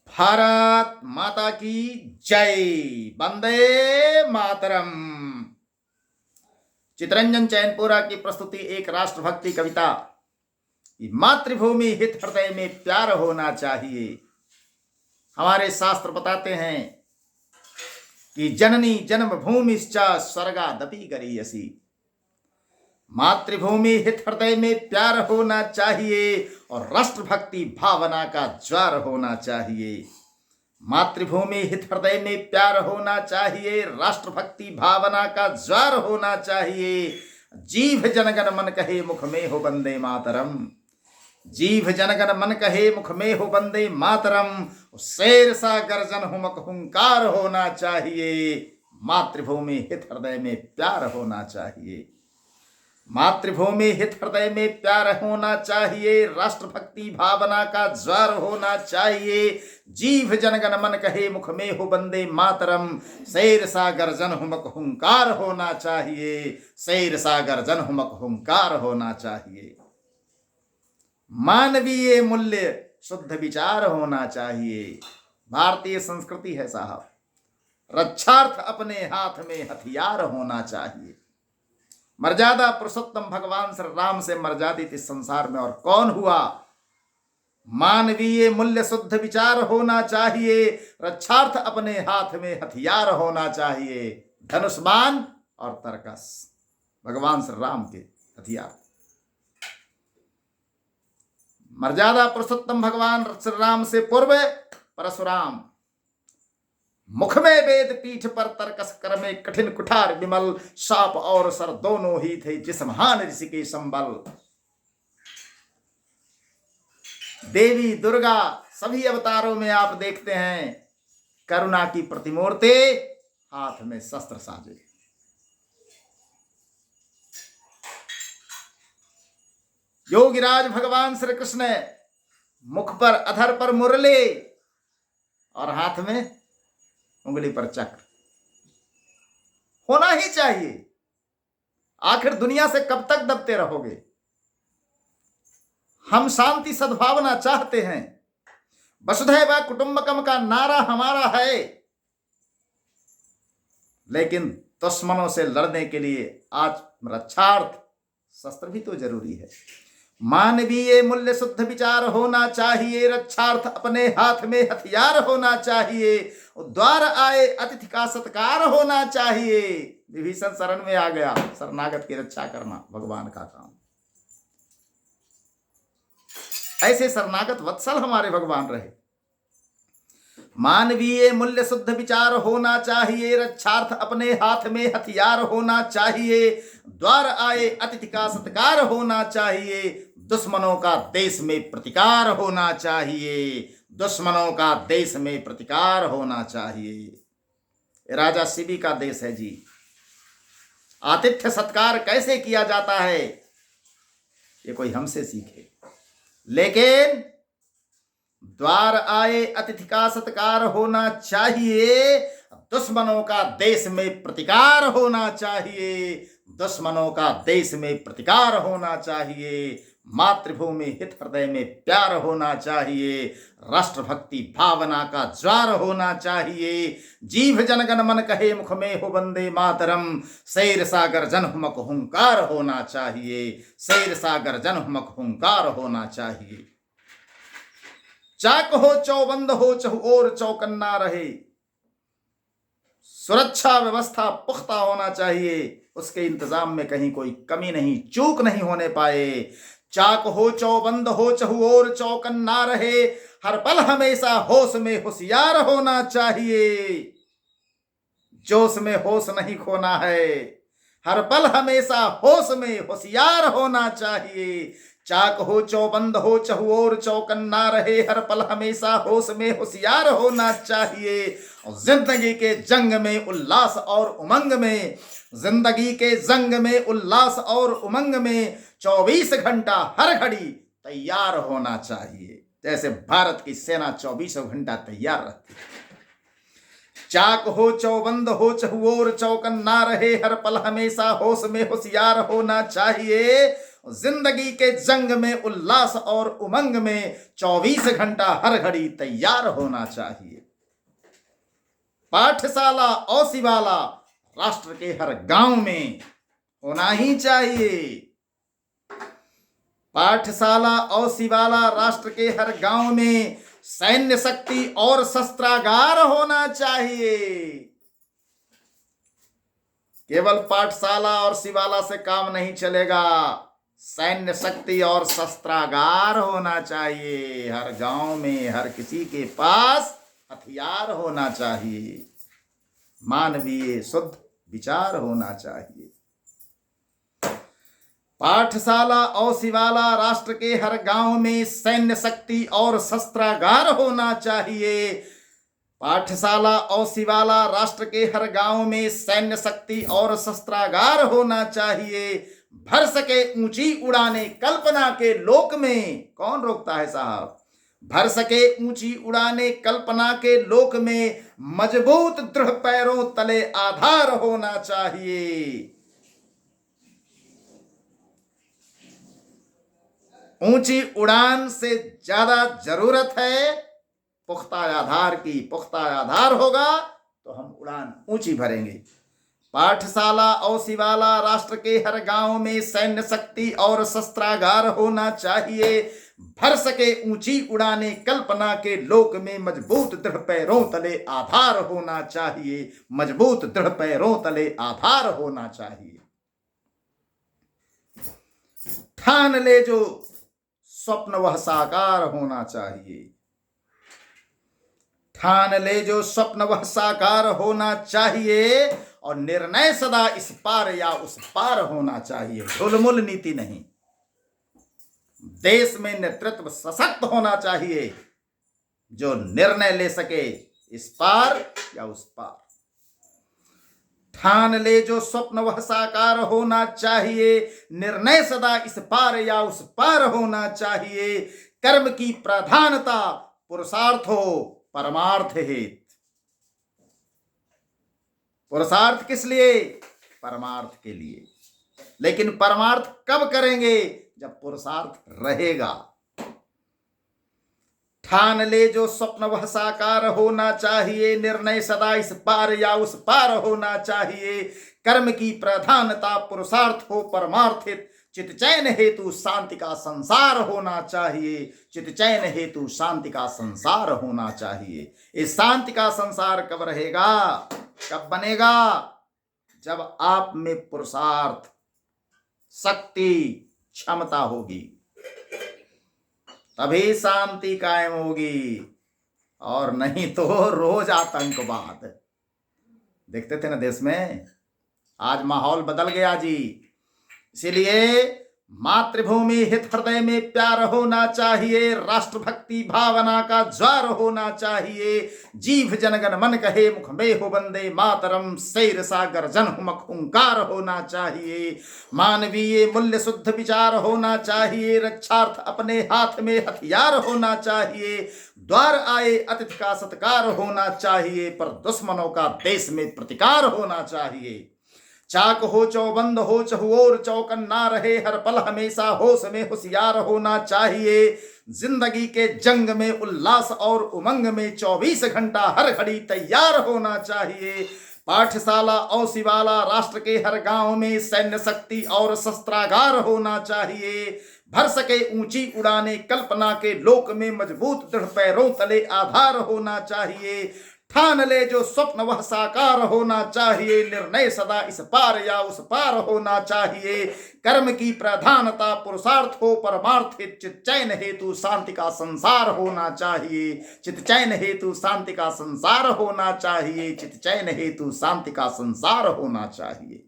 भारत माता की जय। वंदे मातरम। चितरंजन चैनपुरा की प्रस्तुति एक राष्ट्रभक्ति कविता। मातृभूमि हित हृदय में प्यार होना चाहिए। हमारे शास्त्र बताते हैं कि जननी जन्मभूमिश्च स्वर्गादपि गरीयसी। मातृभूमि हित हृदय में प्यार होना चाहिए और राष्ट्रभक्ति भावना का ज्वार होना चाहिए। मातृभूमि हित हृदय में प्यार होना चाहिए, राष्ट्रभक्ति भावना का ज्वार होना चाहिए। जीभ जनगण मन कहे मुख में हो वंदे मातरम। जीभ जनगण मन कहे मुख में हो वंदे मातरम। शेर सा गर्जन हुमक हुंकार होना चाहिए। मातृभूमि हित हृदय में प्यार होना चाहिए। मातृभूमि हित हृदय में प्यार होना चाहिए, राष्ट्रभक्ति भावना का ज्वार होना चाहिए। जीभ जनगण मन कहे मुख में हो वंदे मातरम। शेर सा गर्जन हुमक हुंकार होना चाहिए। शेर सा गर्जन हुमक हुंकार होना चाहिए। मानवीय मूल्य शुद्ध विचार होना चाहिए। भारतीय संस्कृति है साहब। रक्षार्थ अपने हाथ में हथियार होना चाहिए। मर्यादा पुरुषोत्तम भगवान श्री राम से मर्यादित इस संसार में और कौन हुआ। मानवीय मूल्य शुद्ध विचार होना चाहिए। रक्षार्थ अपने हाथ में हथियार होना चाहिए। धनुष बाण और तरकस भगवान श्री राम के हथियार। मर्यादा पुरुषोत्तम भगवान श्री राम से पूर्व परशुराम। मुख में वेद पीठ पर तरकस कर में कठिन कुठार विमल। साप और सर दोनों ही थे जिस महान ऋषि के संबल। देवी दुर्गा सभी अवतारों में आप देखते हैं करुणा की प्रतिमूर्ति, हाथ में शस्त्र साजे। योगीराज भगवान श्री कृष्ण मुख पर अधर पर मुरली और हाथ में उंगली पर चक्र। होना ही चाहिए। आखिर दुनिया से कब तक दबते रहोगे। हम शांति सद्भावना चाहते हैं। वसुधैव कुटुंबकम का नारा हमारा है, लेकिन दुश्मनों से लड़ने के लिए आज रक्षार्थ शस्त्र भी तो जरूरी है। मानवीय मूल्य शुद्ध विचार होना चाहिए। रक्षार्थ अपने हाथ में हथियार होना चाहिए। द्वार आए अतिथि का सत्कार होना चाहिए। विभीषण शरण में आ गया, शरणागत की रक्षा करना भगवान का काम। ऐसे शरणागत वत्सल हमारे भगवान रहे। मानवीय मूल्य शुद्ध विचार होना चाहिए। रक्षार्थ अपने हाथ में हथियार होना चाहिए। द्वार आए अतिथि का सत्कार होना चाहिए। दुश्मनों का देश में प्रतिकार होना चाहिए। दुश्मनों का देश में प्रतिकार होना चाहिए। राजा शिवी का देश है जी। आतिथ्य सत्कार कैसे किया जाता है ये कोई हमसे सीखे। लेकिन द्वार आए अतिथि का सत्कार होना चाहिए। दुश्मनों का देश में प्रतिकार होना चाहिए। दुश्मनों का देश में प्रतिकार होना चाहिए। मातृभूमि हित हृदय में प्यार होना चाहिए। राष्ट्रभक्ति भावना का ज्वार होना चाहिए। जीभ जनगण मन कहे मुख में हो वंदे मातरम। शेर सा गर्जन हुमक हुंकार होना चाहिए। शेर सा गर्जन हुमक हुंकार होना चाहिए। चाक हो चौबंद हो चहु और चौकन्ना रहे। सुरक्षा व्यवस्था पुख्ता होना चाहिए। उसके इंतजाम में कहीं कोई कमी नहीं, चूक नहीं होने पाए। चाक हो चौबंद हो चहु और चौकन्ना रहे। हर पल हमेशा होश में होशियार होना चाहिए। जोश में होश नहीं खोना है। हर पल हमेशा होश में होशियार होना चाहिए। चाक हो चौबंद हो चहु और चौकन्ना रहे। हर पल हमेशा होश में होशियार होना चाहिए। जिंदगी के जंग में उल्लास और उमंग में, जिंदगी के जंग में उल्लास और उमंग में 24 घंटा हर घड़ी तैयार होना चाहिए। जैसे भारत की सेना 24 घंटा तैयार रहती है। चाक हो चौबंद हो चहु और चौकन्ना रहे। हर पल हमेशा होश में होशियार होना चाहिए। जिंदगी के जंग में उल्लास और उमंग में 24 घंटा हर घड़ी तैयार होना चाहिए। पाठशाला और शिवाला राष्ट्र के हर गांव में होना ही चाहिए। पाठशाला और शिवाला राष्ट्र के हर गांव में सैन्य शक्ति और शस्त्रागार होना चाहिए। केवल पाठशाला और शिवाला से काम नहीं चलेगा, सैन्य शक्ति और शस्त्रागार होना चाहिए। हर गांव में हर किसी के पास हथियार होना चाहिए। मानवीय शुद्ध विचार होना चाहिए। पाठशाला और शिवाला राष्ट्र के हर गांव में सैन्य शक्ति और शस्त्रागार होना चाहिए। पाठशाला और शिवाला राष्ट्र के हर गांव में सैन्य शक्ति और शस्त्रागार होना चाहिए। भर सके ऊंची उड़ाने कल्पना के लोक में, कौन रोकता है साहब, भर सके ऊंची उड़ाने कल्पना के लोक में मजबूत दृढ़ पैरों तले आधार होना चाहिए। ऊंची उड़ान से ज्यादा जरूरत है पुख्ता आधार की। पुख्ता आधार होगा तो हम उड़ान ऊंची भरेंगे। पाठशाला और शिवाला राष्ट्र के हर गांव में सैन्य शक्ति और शस्त्रागार होना चाहिए। भर सके ऊंची उड़ाने कल्पना के लोक में मजबूत दृढ़ पैरों तले आधार होना चाहिए। मजबूत दृढ़ पैरों तले आधार होना चाहिए। ठान ले जो स्वप्न वह साकार होना चाहिए। ठान ले जो स्वप्न वह साकार होना चाहिए। और निर्णय सदा इस पार या उस पार होना चाहिए, ढुलमुल नीति नहीं। देश में नेतृत्व सशक्त होना चाहिए जो निर्णय ले सके इस पार या उस पार। ठान ले जो स्वप्न वह साकार होना चाहिए। निर्णय सदा इस पार या उस पार होना चाहिए। कर्म की प्रधानता पुरुषार्थ हो परमार्थ हेत। पुरुषार्थ किस लिए? परमार्थ के लिए। लेकिन परमार्थ कब करेंगे? जब पुरुषार्थ रहेगा। ठान ले जो स्वप्न वह साकार होना चाहिए। निर्णय सदा इस पार या उस पार होना चाहिए। कर्म की प्रधानता पुरुषार्थ हो परमार्थ हित। चित चैन हेतु शांति का संसार होना चाहिए। चित चैन हेतु शांति का संसार होना चाहिए। इस शांति का संसार कब रहेगा, कब बनेगा? जब आप में पुरुषार्थ, शक्ति, क्षमता होगी, तभी शांति कायम होगी। और नहीं तो रोज आतंकवाद। देखते थे ना देश में, आज माहौल बदल गया जी। इसीलिए मातृभूमि हित हृदय में प्यार होना चाहिए। राष्ट्रभक्ति भावना का ज्वार होना चाहिए। जीव जनगण मन कहे मुख में हो वंदे मातरम। शैर सागर जन हुमक हुंकार होना चाहिए। मानवीय मूल्य शुद्ध विचार होना चाहिए। रक्षार्थ अपने हाथ में हथियार होना चाहिए। द्वार आए अतिथि का सत्कार होना चाहिए। पर दुश्मनों का देश में प्रतिकार होना चाहिए। चाक हो चौबंद हो चहुओर चौकन ना रहे। हर पल हमेशा होश में होशियार होना चाहिए। जिंदगी के जंग में उल्लास और उमंग में 24 घंटा हर घड़ी तैयार होना चाहिए। पाठशाला और शिवाला राष्ट्र के हर गांव में सैन्य शक्ति और शस्त्रागार होना चाहिए। भर सके ऊंची उड़ाने कल्पना के लोक में मजबूत दृढ़ पैरों तले आधार होना चाहिए। ठान ले जो स्वप्न वह साकार होना चाहिए। निर्णय सदा इस पार या उस पार होना चाहिए। कर्म की प्रधानता पुरुषार्थ हो परमार्थ हित। चित चैन हेतु शांति का संसार होना चाहिए। चित चैन हेतु शांति का संसार होना चाहिए। चित चैन हेतु शांति का संसार होना चाहिए।